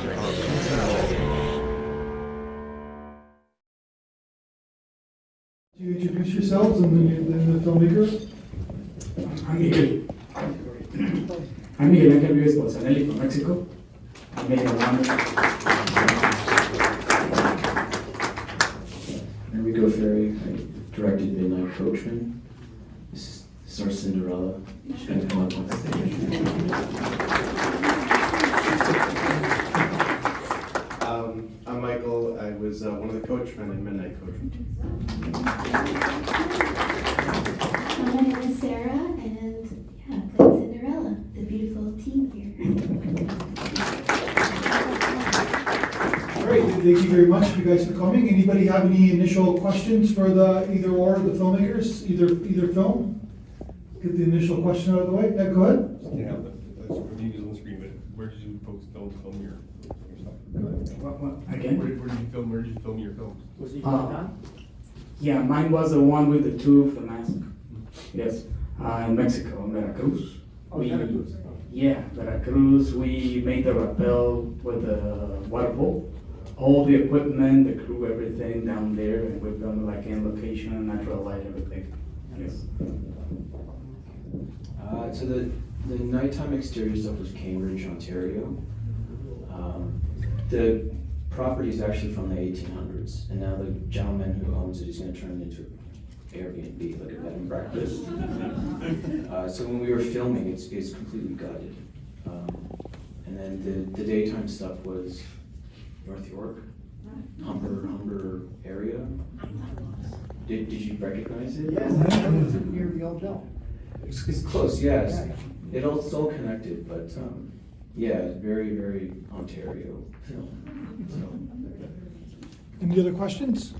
Do you introduce yourselves and the filmmaker? I'm Miguel. I'm Miguel Ángel Vives Ponzanelli from Mexico. I'm making Onámuh. Enrico Ferri, I directed Midnight Coachmen. This is our Cinderella. She's gonna come up on stage. I'm Michael. I was one of the coachmen in Midnight Coachmen. My name is Sarah, and yeah, I played Cinderella, the beautiful teen here. All right, thank you very much, you guys, for coming. Anybody have any initial questions for the either or the filmmakers, either film? Get the initial question out of the way. Yeah, go ahead. Yeah, that's what you use on the screen, but where did you folks film your stuff? Again? Where did you film your films? Was he Yeah, mine was the one with the two of the mask. Yes, in Mexico, in Veracruz. Oh, Veracruz. Yeah, Veracruz. We made the rappel with the waterfall. All the equipment, the crew, everything down there, and we've done like in location, natural light, everything. Yes. So the nighttime exterior stuff was Cambridge, Ontario. The property is actually from the 1800s, and now the gentleman who owns it is going to turn it into Airbnb, like a bed and breakfast. So when we were filming, it's completely gutted. And then the daytime stuff was North York, Humber area. Did you recognize it? Yes, I know it's near the old mill. It's close, yes. It's all connected, but yeah, it's very, very Ontario film. Any other questions?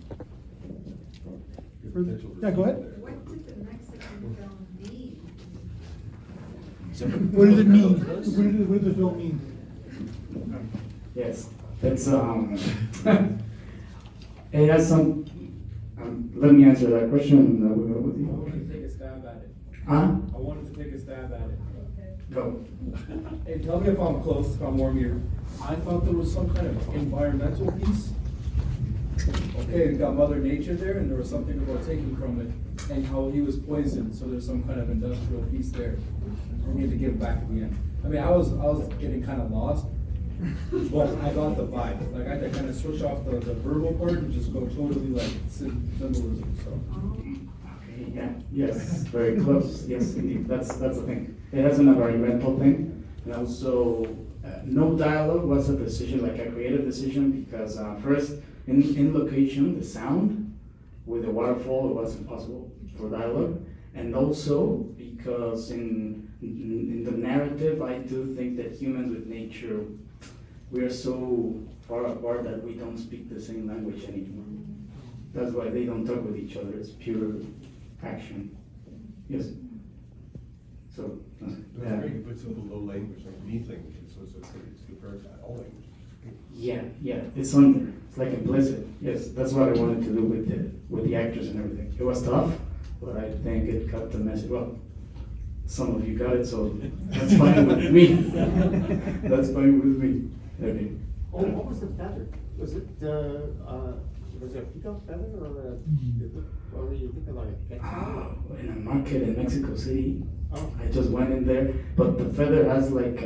Yeah, go ahead. What did the Mexican film mean? What did it mean? What did the film mean? Yes, it's it has some. Let me answer that question, and we'll go with I you. wanted to take a stab at it. Huh? I wanted to take a stab at it. Go. Hey, tell me if I'm close, if I'm warm here. I thought there was some kind of environmental piece. Okay, we got Mother Nature there, and there was something about taking from it, and how he was poisoned, so there's some kind of industrial piece there. I need to give back at the end. I mean, I was getting kind of lost, but I got the vibe. Like, I had to kind of switch off the verbal part and just go totally like symbolism, so. Okay, yeah, yes, very close. Yes, indeed. That's the thing. It has an environmental thing, and also no dialogue was a decision, like a creative decision, because first in location the sound with the waterfall, it was impossible for dialogue, and also because in the narrative, I do think that humans with nature, we are so far apart that we don't speak the same language anymore. That's why they don't talk with each other. It's pure action. Yes. So. Yeah. You put some low language underneath languages, so it's compared to all languages. Yeah, it's under. It's like implicit. Yes, that's what I wanted to do with the actors and everything. It was tough, but I think it cut the message. Well, some of you got it, so that's fine with me. That's fine with me. Okay. Oh, what was the feather? Was it a peacock feather or what were you thinking, like a quetzal? In a market in Mexico City. Oh. I just went in there, but the feather has like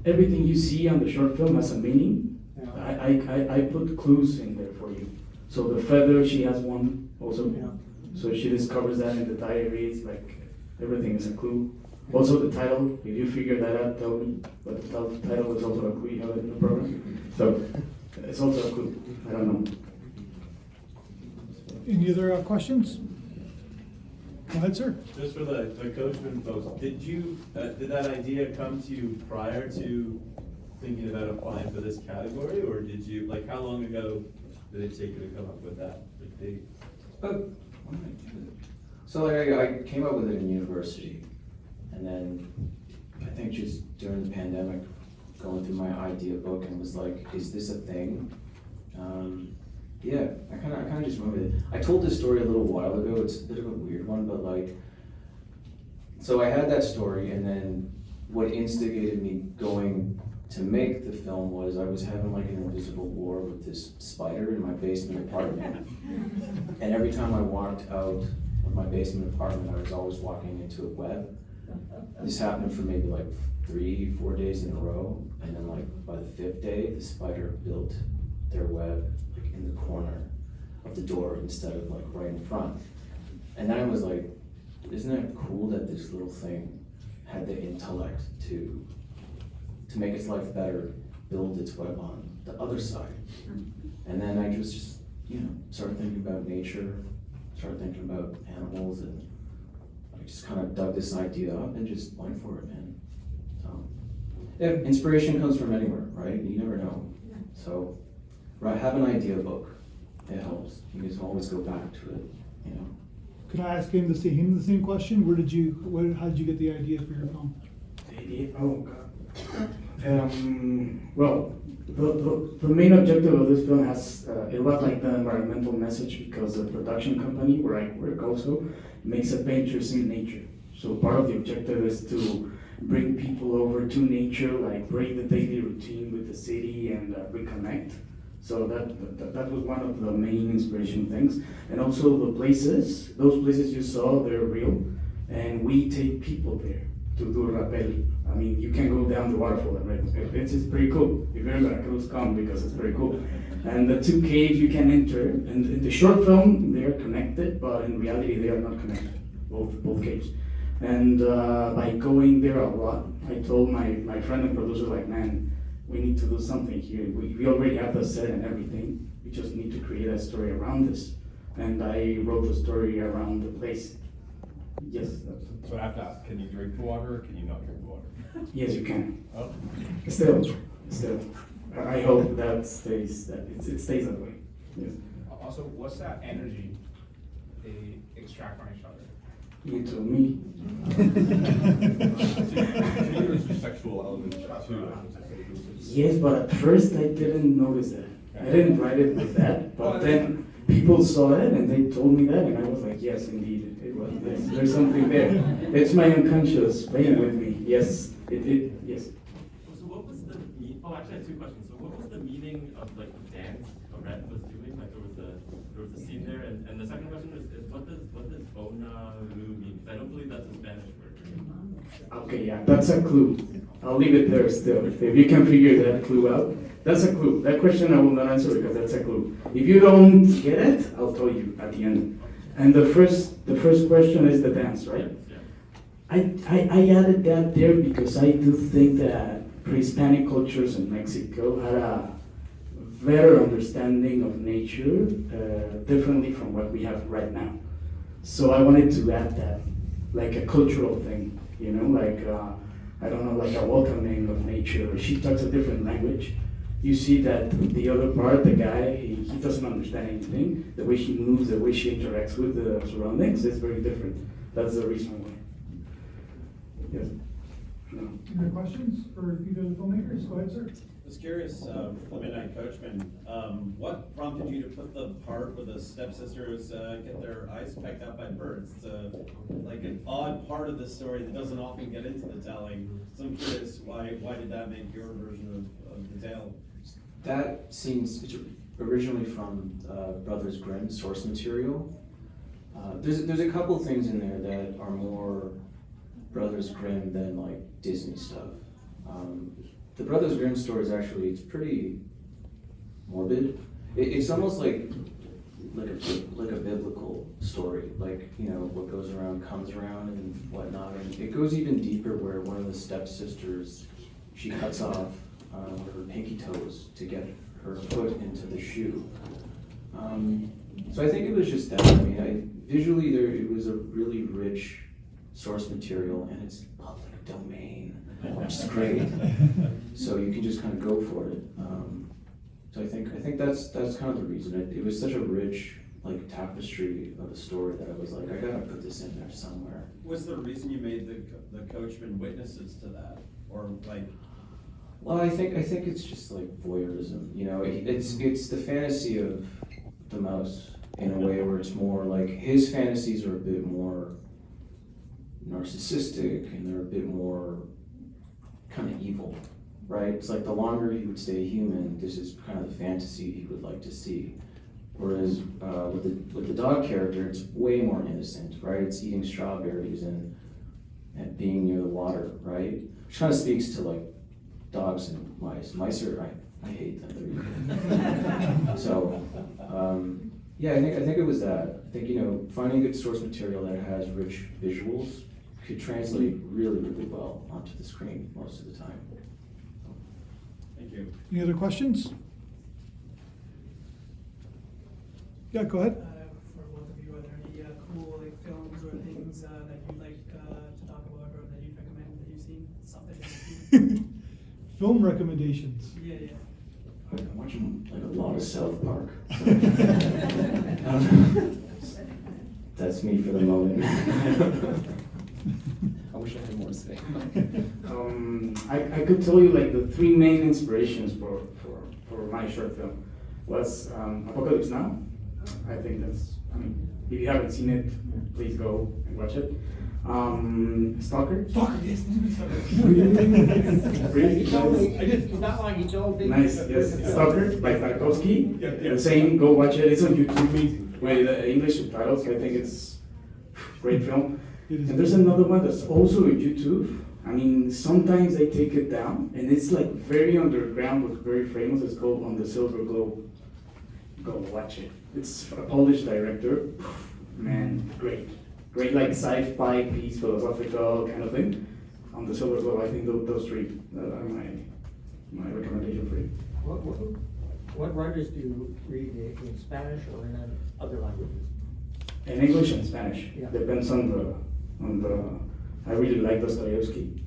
everything you see on the short film has a meaning. Yeah. I put clues in there for you. So the feather, she has one also. Yeah. So she discovers that in the diary. It's like everything is a clue. Also the title, if you figure that out, tell me. But the title is also a clue. You have it in the program. So it's also a clue. I don't know. Any other questions? Go ahead, sir. Just for the Coachmen folks, did that idea come to you prior to thinking about applying for this category, or did you, like, how long ago did it take you to come up with that? So like I came up with it in university, and then I think just during the pandemic, going through my idea book and was like, is this a thing? Yeah, I kind of just went with it. I told this story a little while ago. It's a bit of a weird one, but like, so I had that story, and then what instigated me going to make the film was I was having like an invisible war with this spider in my basement apartment. And every time I walked out of my basement apartment, I was always walking into a web. This happened for maybe like 3-4 days in a row. And then like by the 5th day, the spider built their web like in the corner of the door instead of like right in front. And then I was like, isn't it cool that this little thing had the intellect to make its life better, build its web on the other side? And then I just started thinking about nature, started thinking about animals, and I just kind of dug this idea up and just went for it, man. So, yeah, inspiration comes from anywhere, right? You never know. So, have an idea book. It helps. You can always go back to it, you know. Could I ask him the same question? How did you get the idea for your film? The idea? Oh God. Well, the main objective of this film has it was like the environmental message, because the production company where I work also makes adventures in nature. So part of the objective is to bring people over to nature, like break the daily routine with the city and reconnect. So that was one of the main inspiration things. And also the places, those places you saw, they're real. And we take people there to do rappel. I mean, you can go down the waterfall, right? It's pretty cool. If you're in Veracruz, come, because it's pretty cool. And the 2 caves you can enter, and in the short film, they are connected, but in reality, they are not connected, both caves. And by going there a lot, I told my friend and producer, like, man, we need to do something here. We already have the set and everything. We just need to create a story around this. And I wrote the story around the place. Yes. So I have to ask, can you drink the water or can you not drink the water? Yes, you can. Oh. Still. I hope that stays that way. Yes. Also, what's that energy they extract from each other? You told me. So there's a sexual element too. Yes, but at first I didn't notice that. I didn't write it with that, but then people saw it and they told me that, and I was like, yes, indeed, it was this. There's something there. It's my unconscious playing with me. Yes, yes. So what was the actually I have 2 questions. So what was the meaning of like the dance Árret was doing? Like there was a scene there, and the second question is what does Onámuh mean? Because I don't believe that's a Spanish word. Okay, yeah, that's a clue. I'll leave it there still. If you can figure that clue out, that's a clue. That question I will not answer because that's a clue. If you don't get it, I'll tell you at the end. And the first question is the dance, right? Yeah. I added that there because I do think that pre-Hispanic cultures in Mexico had a better understanding of nature, differently from what we have right now. So I wanted to add that, like a cultural thing, you know, like, I don't know, like a welcoming of nature. She talks a different language. You see that the other part, the guy, he doesn't understand anything. The way she moves, the way she interacts with the surroundings is very different. That's the reason why. Yes? No. Any questions for either of the filmmakers? Go ahead, sir. I was curious, the Midnight Coachman, what prompted you to put the part where the stepsisters get their eyes pecked out by birds? It's like an odd part of the story that doesn't often get into the telling. So I'm curious, why did that make your version of the tale? That scene's originally from Brothers Grimm source material. There's a couple things in there that are more Brothers Grimm than like Disney stuff. The Brothers Grimm story is actually, it's pretty morbid. It's almost like a biblical story, like, you know, what goes around comes around and whatnot. And it goes even deeper where one of the stepsisters, she cuts off one of her pinky toes to get her foot into the shoe. So I think it was just that. I mean, visually it was a really rich source material, and it's public domain, which is great. So you can just kind of go for it. So I think that's kind of the reason. It was such a rich like tapestry of a story that I was like, I gotta put this in there somewhere. What's the reason you made the coachman witnesses to that, or like? Well, I think it's just like voyeurism. You know, it's the fantasy of the mouse in a way where it's more like his fantasies are a bit more narcissistic and they're a bit more kind of evil. right? It's like the longer he would stay human, this is kind of the fantasy he would like to see. Whereas with the dog character, it's way more innocent, right? It's eating strawberries and being near the water, right? Which kind of speaks to like dogs and mice. Mice are, I hate them. They're evil. So, yeah, I think it was that. I think, you know, finding good source material that has rich visuals could translate really, really well onto the screen most of the time. Thank you. Any other questions? Yeah, go ahead. For both of you, are there any cool like films or things that you'd like to talk about or that you'd recommend that you've seen? Stuff that you've seen? Film recommendations. Yeah, yeah. I'm watching like a lot of South Park. So, I don't know. That's me for the moment. I wish I had more to say. I could tell you like the three main inspirations for my short film was Apocalypse Now. I think that's, I mean, if you haven't seen it, please go and watch it. Stalker? Stalker, yes. Really? It's not like you told me. Nice, yes. Stalker by Tarkovsky. The same, go watch it. It's on YouTube with English subtitles. I think it's a great film. And there's another one that's also on YouTube. I mean, sometimes they take it down, and it's like very underground but very famous. It's called On the Silver Globe. Go watch it. It's a Polish director. Man, great. Great, like sci-fi piece, philosophical kind of thing. On the Silver Globe, I think those three are my recommendation for you. What writers do you read in Spanish or in other languages? In English and Spanish. Yeah. Depends on the. I really like Dostoevsky.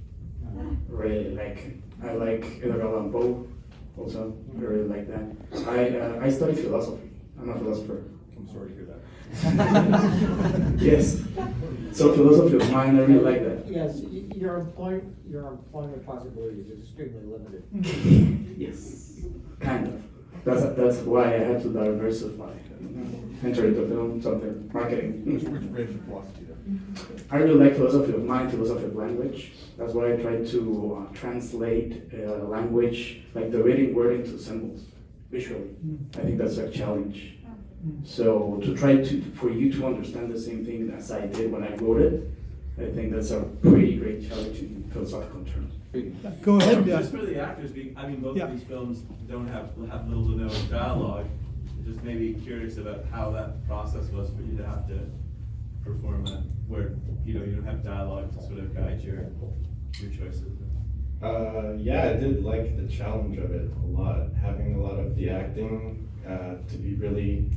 Really like. I like Edgar Allan Poe. Also, I really like that. I study philosophy. I'm a philosopher. I'm sorry to hear that. Yes. So philosophy of mind, I really like that. Yes, your employment possibilities is extremely limited. Yes. Kind of. That's why I had to diversify. Enter into film, something, marketing. Which branch of philosophy then? I really like philosophy of mind, philosophy of language. That's why I try to translate language, like the written word into symbols, visually. I think that's a challenge. So to try for you to understand the same thing as I did when I wrote it, I think that's a pretty great challenge in philosophical terms. Go ahead, yeah. Just for the actors, I mean, both Yeah. of these films don't have little to no dialogue. Just maybe curious about how that process was for you to have to perform that, where you don't have dialogue to sort of guide your choices. Yeah, I did like the challenge of it a lot. Having a lot of the acting to be really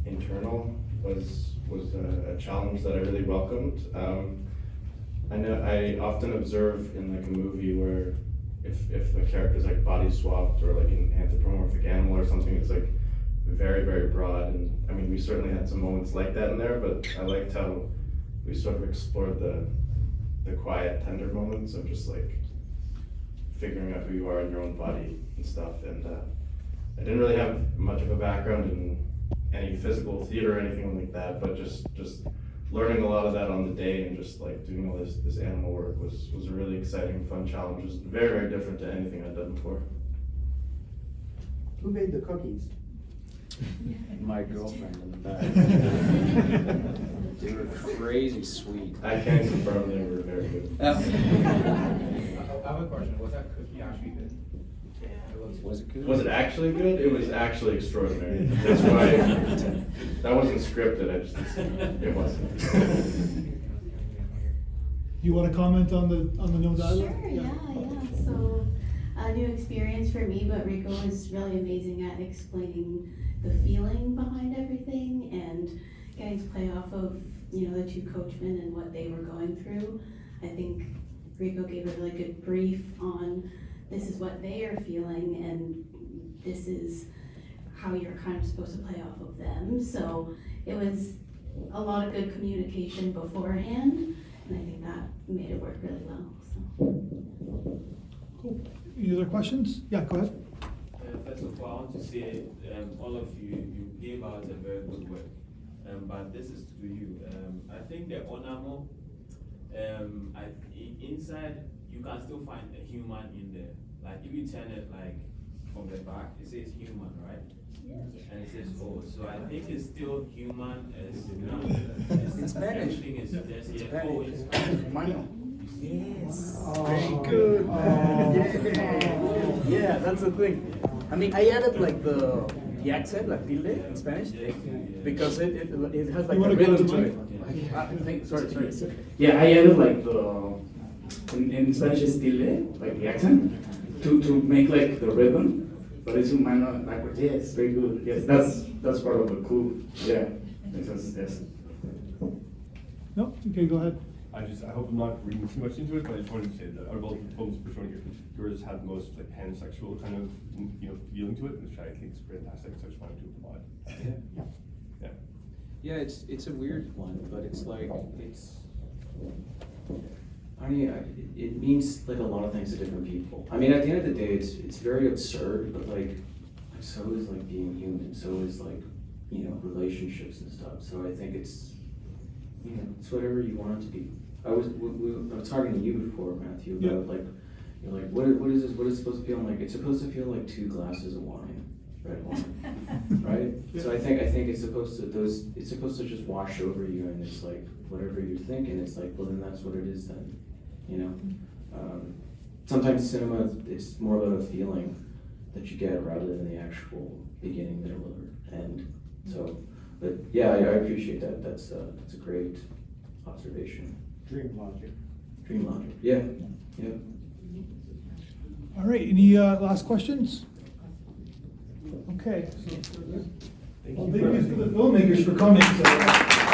internal was a challenge that I really welcomed. I know I often observe in like a movie where if the character's like body swapped or like an anthropomorphic animal or something, it's like very, very broad. And I mean, we certainly had some moments like that in there, but I liked how we sort of explored the quiet, tender moments of just like figuring out who you are in your own body and stuff. And I didn't really have much of a background in any physical theater or anything like that, but just learning a lot of that on the day and just like doing all this animal work was a really exciting, fun challenge. It was very, very different to anything I'd done before. Who made the cookies? My girlfriend in the back. They were crazy sweet. I can confirm they were very good. I have a question. Was that cookie actually good? Was it good? Was it actually good? It was actually extraordinary. That's why that wasn't scripted. It wasn't. You want to comment on the no dialogue? Sure, yeah. So, a new experience for me, but Rico was really amazing at explaining the feeling behind everything and getting to play off of, the two coachmen and what they were going through. I think Rico gave a really good brief on this is what they are feeling and this is how you're kind of supposed to play off of them. So it was a lot of good communication beforehand, and I think that made it work really well. So. Cool. Any other questions? Yeah, go ahead. First of all, I want to say all of you gave out a very good work, but this is to you. I think the Onámuh, inside you can still find a human in there. like if you turn it like from the back, it says human, right? And it says oh, so I think it's still human as you know. In Spanish. Everything is there's In yeah, Spanish. oh, it's Spanish. Yes. Very good. Yeah, that's the thing. I mean, I added like the accent, like tilde in Spanish, because it has like You a wanna go rhythm to to the it. Sorry. Yeah, I added like the, in Spanish it's tilde, like the accent, to make like the rhythm, but it's humano backwards. Yes, very good. Yes, that's part of the cool. Yeah, yes. No, okay, go ahead. I hope I'm not reading too much into it, but I just wanted to say that out of all the films we're showing here, yours had the most like pansexual kind of feeling to it, which I think is fantastic. So I just wanted to applaud. Yeah. Yeah, it's a weird one, but it's like, I mean, it means like a lot of things to different people. I mean, at the end of the day, it's very absurd, but like, so is like being human, so is like, relationships and stuff. So I think it's whatever you want it to be. I was talking to you before, Matthew, about like, you're like, what is this? What is it supposed to feel like? It's supposed to feel like 2 glasses of wine, red wine, right? So I think it's supposed to just wash over you, and it's like whatever you're thinking, it's like, well then that's what it is then, Sometimes cinema, it's more about a feeling that you get rather than the actual beginning, middle, or end. So, but yeah, I appreciate that. That's a great observation. Dream logic. Dream logic. Yeah. All right, any last questions? Okay. Well, thank you for the filmmakers for coming. So.